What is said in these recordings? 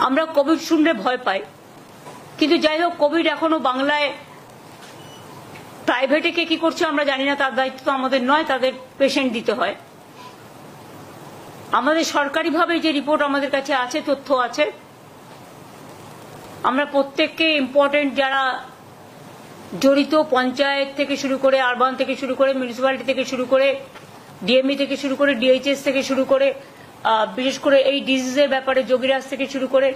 আমরা কোভিড শুনলে ভয় পাই, কিন্তু যাই হোক কোভিড এখনো বাংলায় প্রাইভেটে কে কি করছে আমরা জানি না, তার দায়িত্ব তো আমাদের নয়, তাদের পেশেন্ট দিতে হয়। আমাদের সরকারিভাবে যে রিপোর্ট আমাদের কাছে আছে, তথ্য আছে, আমরা প্রত্যেককে ইম্পর্টেন্ট যারা জড়িত, পঞ্চায়েত থেকে শুরু করে, আরবান থেকে শুরু করে, মিউনিসিপ্যালিটি থেকে শুরু করে, ডিএমই থেকে শুরু করে, ডিএইচএস থেকে শুরু করে, বিশেষ করে এই ডিজিজের ব্যাপারে যোগীরাজ থেকে শুরু করে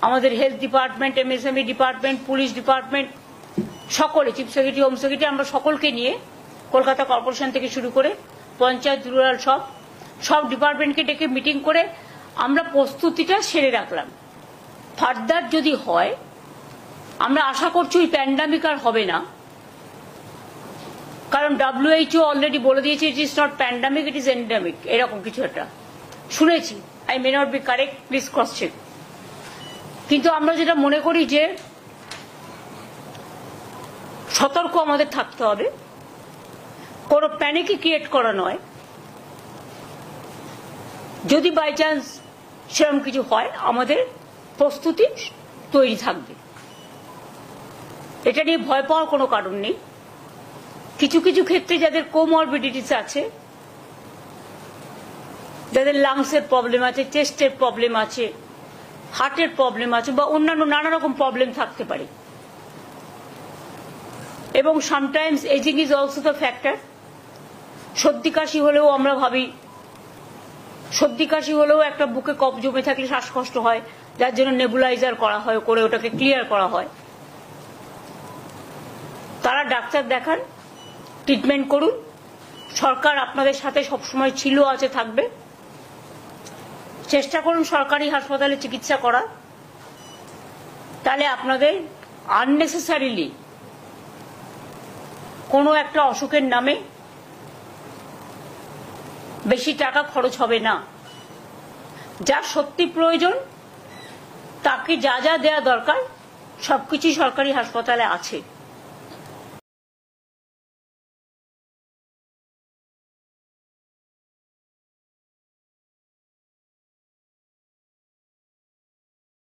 আমাদের health department, MSME department, police department, সকলে, চিফ সেক্রেটারি, হোম সেক্রেটারি, আমরা সকলকে নিয়ে কলকাতা কর্পোরেশন থেকে শুরু করে পঞ্চায়েত, রুরাল, সব ডিপার্টমেন্টকে ডেকে মিটিং করে আমরা প্রস্তুতিটা সেরে রাখলাম। ফার্দার যদি হয়, আমরা আশা করছি ওই প্যান্ডামিক আর হবে না, কারণ WHO অলরেডি বলে দিয়েছে it is not pandemic, it is endemic, এরকম কিছু একটা শুনেছি। I may not be correct, please cross check. কিন্তু আমরা যেটা মনে করি যে সতর্ক আমাদের থাকতে হবে, কোনো প্যানিকই ক্রিয়েট করা নয়। যদি বাই চান্স সেরকম কিছু হয়, আমাদের প্রস্তুতি তৈরি থাকবে, এটা নিয়ে ভয় পাওয়ার কোনো কারণ নেই। কিছু কিছু ক্ষেত্রে যাদের কোমরবিডিটিস আছে, যাদের লাংসের প্রবলেম আছে, চেস্টের প্রবলেম আছে, হার্টের প্রবলেম আছে, বা অন্যান্য নানা রকম প্রবলেম থাকতে পারে, এবং sometimes ageing is also the factor. সর্দি কাশি হলেও আমরা ভাবি, সর্দি কাশি হলেও একটা বুকে কফ জমে থাকলে শ্বাসকষ্ট হয়, যার জন্য নেবুলাইজার করা হয়, করে ওটাকে ক্লিয়ার করা হয়। তারা ডাক্তার দেখান, ট্রিটমেন্ট করুন। সরকার আপনাদের সাথে সবসময় ছিল, আছে, থাকবে। চেষ্টা করুন সরকারি হাসপাতালে চিকিৎসা করা, তাহলে আপনাদের আননেসেসারিলি কোনো একটা অসুখের নামে বেশি টাকা খরচ হবে না। যার সত্যি প্রয়োজন তাকে যা যা দেয়া দরকার সবকিছুই সরকারি হাসপাতালে আছে।